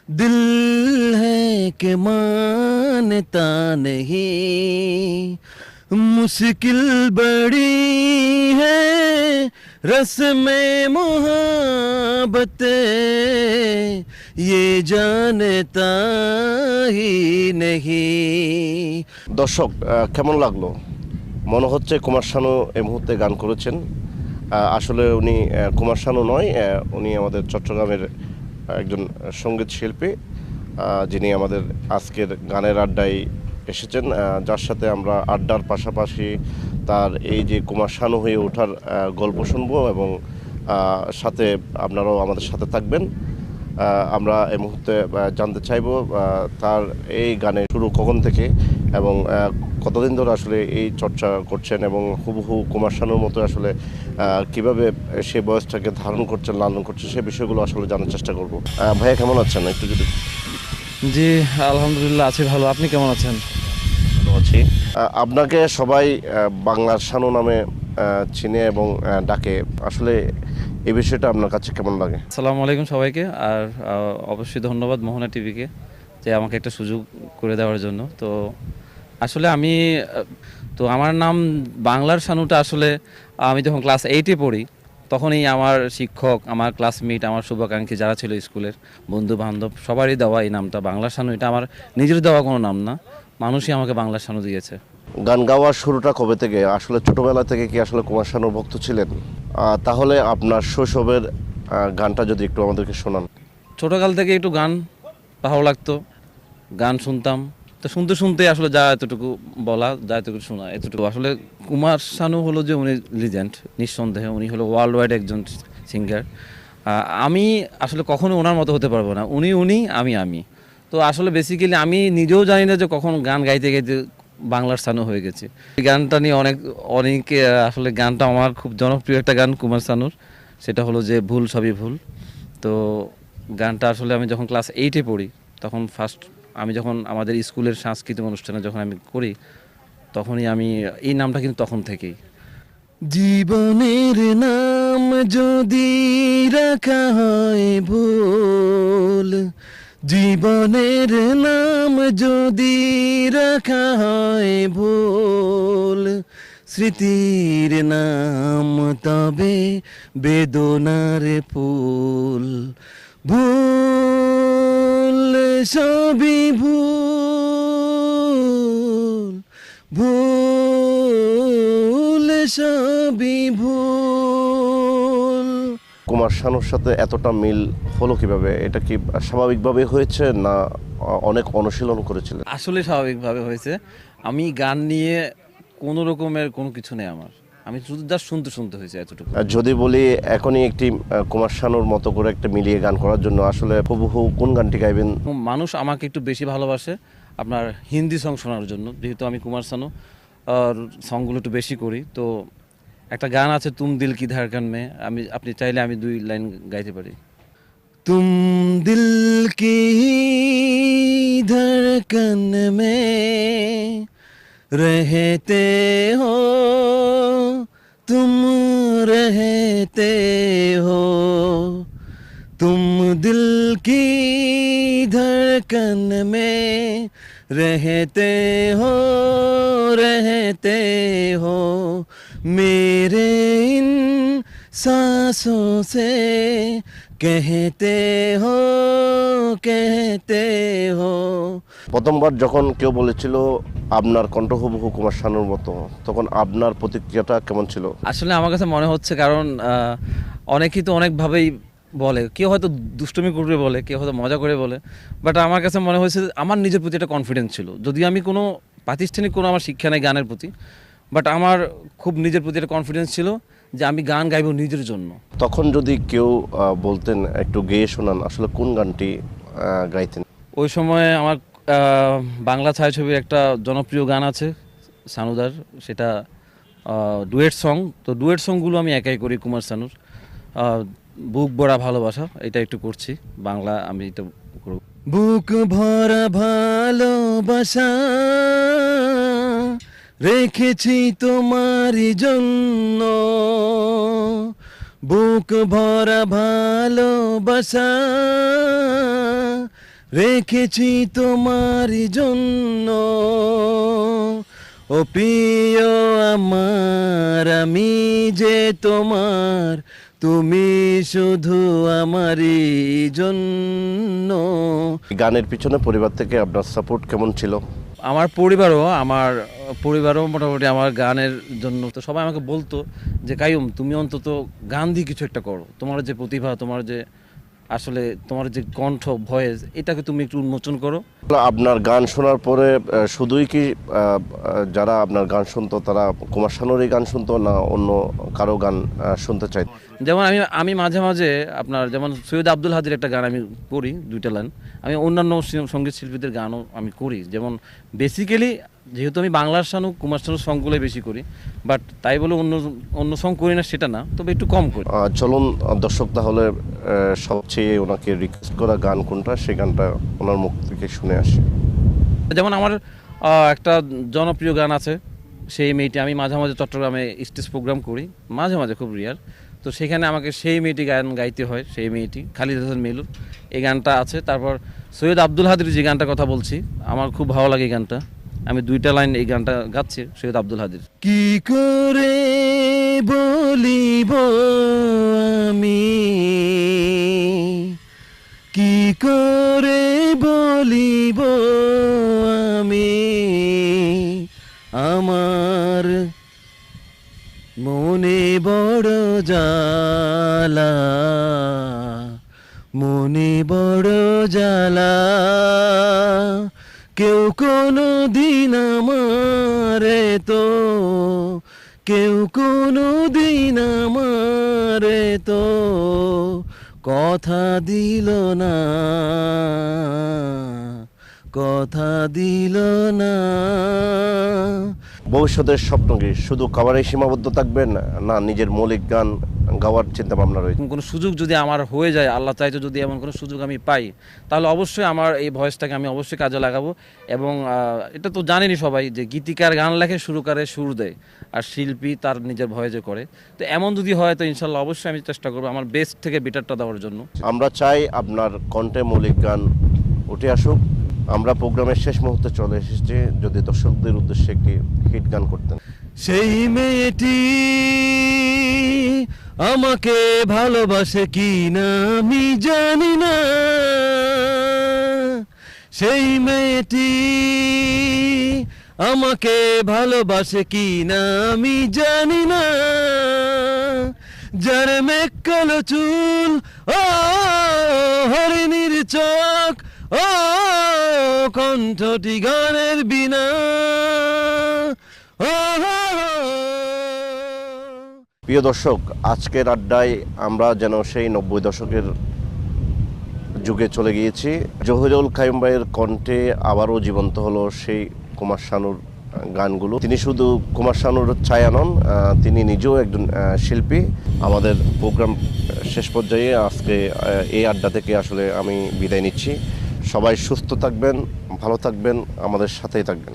दिल है कि मानता नहीं, मुश्किल बड़ी है रस्में मोहब्बत, ये जानता ही नहीं। দর্শক, কেমন লাগলো? মনে হচ্ছে কুমার শানু এই মুহূর্তে গান করেছেন। আসলে উনি কুমার শানু নয়, উনি আমাদের চট্টগ্রামের একজন সঙ্গীত শিল্পী, যিনি আমাদের আজকের গানের আড্ডায় এসেছেন, যার সাথে আমরা আড্ডার পাশাপাশি তার এই যে কুমার শানু হয়ে ওঠার গল্প শুনবো এবং সাথে আপনারাও আমাদের সাথে থাকবেন। আমরা এই মুহূর্তে জানতে চাইব তার এই গানের শুরু কখন থেকে এবং কতদিন ধরে আসলে এই চর্চা করছেন এবং হুবহু কুমার শানুর মতো আসলে কিভাবে সেই বয়সটাকে ধারণ করছেন, লালন করছেন, সেই বিষয়গুলো আসলে জানার চেষ্টা করব। ভাইয়া কেমন আছেন? একটু যদি। জি, আলহামদুলিল্লাহ আছি ভালো। আপনি কেমন আছেন? ভালো আছি। আপনাকে সবাই বাংলার শানু নামে চিনে এবং ডাকে, আসলে এই বিষয়টা আপনার কাছে কেমন লাগে? আসসালামু আলাইকুম সবাইকে। আর অবশ্যই ধন্যবাদ মোহনা টিভিকে যে আমাকে একটা সুযোগ করে দেওয়ার জন্য। তো আসলে আমি তো আমার নাম বাংলার শানুটা আসলে আমি যখন ক্লাস 8-এ পড়ি তখনই আমার শিক্ষক, আমার ক্লাসমেট, আমার শুভাকাঙ্ক্ষী যারা ছিল স্কুলের বন্ধু বান্ধব সবারই দেওয়া এই নামটা বাংলার শানু। এটা আমার নিজের দেওয়া কোনো নাম না, মানুষই আমাকে বাংলার শানু দিয়েছে। গান গাওয়ার শুরুটা কবে থেকে? আসলে ছোটবেলা থেকে কি আসলে কুমার শানুর ভক্ত ছিলেন? তাহলে আপনার শৈশবের গানটা যদি একটু আমাদেরকে শোনান। ছোটোকাল থেকে একটু গান ভালো লাগতো, গান শুনতাম। তো শুনতে শুনতে আসলে যা এতটুকু বলা, যা এতটুকু শোনা, এতটুকু আসলে কুমার শানু হলো যে উনি লিজেন্ড, নিঃসন্দেহে উনি হলো ওয়ার্ল্ড ওয়াইড একজন সিঙ্গার। আমি আসলে কখনো ওনার মতো হতে পারবো না। উনি, আমি। তো আসলে বেসিক্যালি আমি নিজেও জানি না যে কখন গান গাইতে গাইতে বাংলার শানু হয়ে গেছে। এই গানটা নিয়ে অনেকে আসলে গানটা আমার খুব জনপ্রিয় একটা গান কুমার শানুর, সেটা হলো যে ভুল সবই ভুল। তো গানটা আসলে আমি যখন ক্লাস 8-এ পড়ি তখন ফার্স্ট আমি যখন আমাদের স্কুলের সাংস্কৃতিক অনুষ্ঠানে যখন আমি করি তখনই আমি এই নামটা কিন্তু তখন থেকেই। জীবনের নাম যদি রাখা হয় ভুল, জীবনের নাম যদি রাখা হয় ভুল, স্মৃতির নাম তবে বেদনার ফুল। ভুল সবই ভুল, ভুল সবই ভুল। কুমার শানুর সাথে এতটা মিল হলো কিভাবে? এটা কি স্বাভাবিকভাবে হয়েছে না অনেক অনুশীলন করেছিলেন? আসলে স্বাভাবিকভাবে হয়েছে। আমি গান নিয়ে কোনো রকমের কোনো কিছু নেই আমার, আমি শুধু জাস্ট শুনতে হয়েছে এতটুকু। যদি বলি এখনই একটি কুমার শানুর মতো করে একটা মিলিয়ে গান করার জন্য আসলে হুবহু কোন গানটি গাইবেন? মানুষ আমাকে একটু বেশি ভালোবাসে আপনার হিন্দি সং শোনার জন্য, যেহেতু আমি কুমার শানু সংগুলো একটু বেশি করি। তো একটা গান আছে তুম দিল কি ধড়কন মে, আপনি চাইলে আমি 2 লাইন গাইতে পারি। तुम दिल की धड़कन में रहते हो, तुम रहते हो, तुम दिल की धड़कन में रहते हो, रहते हो, मेरे इन सांसों से कहते हो, कहते हो। প্রথমবার যখন কেউ বলেছিল আপনার কণ্ঠ হুবহু কুমার শানুর মতো, তখন আপনার প্রতিক্রিয়াটা কেমন ছিল? আসলে আমার কাছে মনে হচ্ছে কারণ অনেকেই তো অনেকভাবেই বলে, কেউ হয়তো দুষ্টুমি করে বলে, কেউ হয়তো মজা করে বলে, বাট আমার কাছে মনে হয়েছে আমার নিজের প্রতি একটা কনফিডেন্স ছিল। যদিও আমি কোনো প্রাতিষ্ঠানিক কোনো আমার শিক্ষা নেই গানের প্রতি, বাট আমার খুব নিজের প্রতি একটা কনফিডেন্স ছিল যে আমি গান গাইব নিজের জন্য। তখন যদি কেউ বলতেন একটু গেয়ে শোনান, আসলে কোন গানটি গাইতেন? ওই সময় আমার বাংলা ছায়াছবির একটা জনপ্রিয় গান আছে শানুদার, সেটা ডুয়েট সং। তো ডুয়েট সংগুলো আমি একাই করি কুমার শানুর। বুক ভরা ভালোবাসা এটা একটু করছি, বাংলা আমি এটা করব। বুক ভরা ভালোবাসা রেখেছি তোমারই জন্য, বুক ভরা ভালোবাসা রেখেছি তোমার জন্য। ও প্রিয় আমার, আমি যে তোমার, তুমি শুধু আমারই জন্য। গানের পিছনে পরিবার থেকে আপনার সাপোর্ট কেমন ছিল? আমার পরিবারও মোটামুটি আমার গানের জন্য তো সবাই আমাকে বলতো যে কাইয়ুম, তুমি অন্তত গান দিয়ে কিছু একটা করো, তোমার যে প্রতিভা, তোমার যে আসলে তোমার যে কণ্ঠ, ভয়েস, এটাকে তুমি একটু উন্মোচন করো। আপনার গান শোনার পরে শুধুই কি যারা আপনার গান শুনতো তারা কুমার শানুরই গান শুনতো, না অন্য কারো গান শুনতে চাইতো? যেমন আমি মাঝে মাঝে আপনার যেমন সৈয়দ আব্দুল হাদির একটা গান আমি করি, 2টা লাইন। আমি অন্যান্য সঙ্গীত শিল্পীদের গানও আমি করি। যেমন বেসিক্যালি যেহেতু আমি বাংলার শানু, কুমার শানুর সংগুলোই বেশি করি, বাট তাই বলে অন্য অন্য সং করি না সেটা না, তবে একটু কম করি। চলুন দর্শক তাহলে সবচেয়ে ওনাকে রিকোয়েস্ট করা গান কোনটা, সেই গানটা ওনার মুখ থেকে শুনে আসি। যেমন আমার একটা জনপ্রিয় গান আছে, সেই মেয়েটি। আমি মাঝে মাঝে চট্টগ্রামে স্টেজ প্রোগ্রাম করি, মাঝে মাঝে, খুব রিয়ার। তো সেখানে আমাকে সেই মেয়েটি গান গাইতে হয়, সেই মেয়েটি খালিদ হাসান মেলুর, এই গানটা আছে। তারপর সৈয়দ আব্দুল হাদির যে গানটার কথা বলছি, আমার খুব ভালো লাগে এই গানটা। আমি 2টা লাইন এই গানটা গাচ্ছি সৈয়দ আব্দুল হাদির। কি করে বলিব আমি, কি করে বলিব আমি, আমার মনে বড় জ্বালা, মনে বড় জ্বালা। কেউ কোনো দিন আমারে তো, কেউ কোনো দিন আমারে তো কথা দিল না, কথা দিল না। ভবিষ্যতের স্বপ্ন কি শুধু কাভারে সীমাবদ্ধ থাকবেন, না নিজের মৌলিক গান গাওয়ার চিন্তা ভাবনা রয়েছে? কোনো সুযোগ যদি আমার হয়ে যায়, আল্লাহ চাইতো যদি এমন কোনো সুযোগ আমি পাই, তাহলে অবশ্যই আমার এই ভয়েসটাকে আমি অবশ্যই কাজে লাগাবো। এবং এটা তো জানেনই সবাই যে গীতিকার গান লেখে, সুরকারে সুর দেয়, আর শিল্পী তার নিজের ভয়েসে করে। তো এমন যদি হয় তো ইনশাল্লাহ অবশ্যই আমি চেষ্টা করবো আমার বেস্ট থেকে বেটারটা দেওয়ার জন্য। আমরা চাই আপনার কণ্ঠে মৌলিক গান উঠে আসুক। আমরা প্রোগ্রামের শেষ মুহূর্তে চলে এসেছি, যদি দর্শকদের উদ্দেশ্যে একটি হিট গান করতেন। সেই মেয়েটি আমাকে ভালোবাসে কি না আমি জানি না, সেই মেয়েটি আমাকে ভালোবাসে কি না আমি জানি না। যার মেঘ কালো চুল, ও হরিণীর চোখ, ও কণ্ঠটি গানের বিনা, প্রিয় দর্শক, আজকের আড্ডায় আমরা যেন সেই 90 দশকের যুগে চলে গিয়েছি। জহিরুল কাইয়ুম ভাইয়ের কণ্ঠে আবারও জীবন্ত হলো সেই কুমার শানুর গানগুলো। তিনি শুধু কুমার শানুর ছায়া নন, তিনি নিজেও একজন শিল্পী। আমাদের প্রোগ্রাম শেষ পর্যায়ে আজকে এই আড্ডা থেকে আসলে আমি বিদায় নিচ্ছি। সবাই সুস্থ থাকবেন, ভালো থাকবেন, আমাদের সাথেই থাকবেন।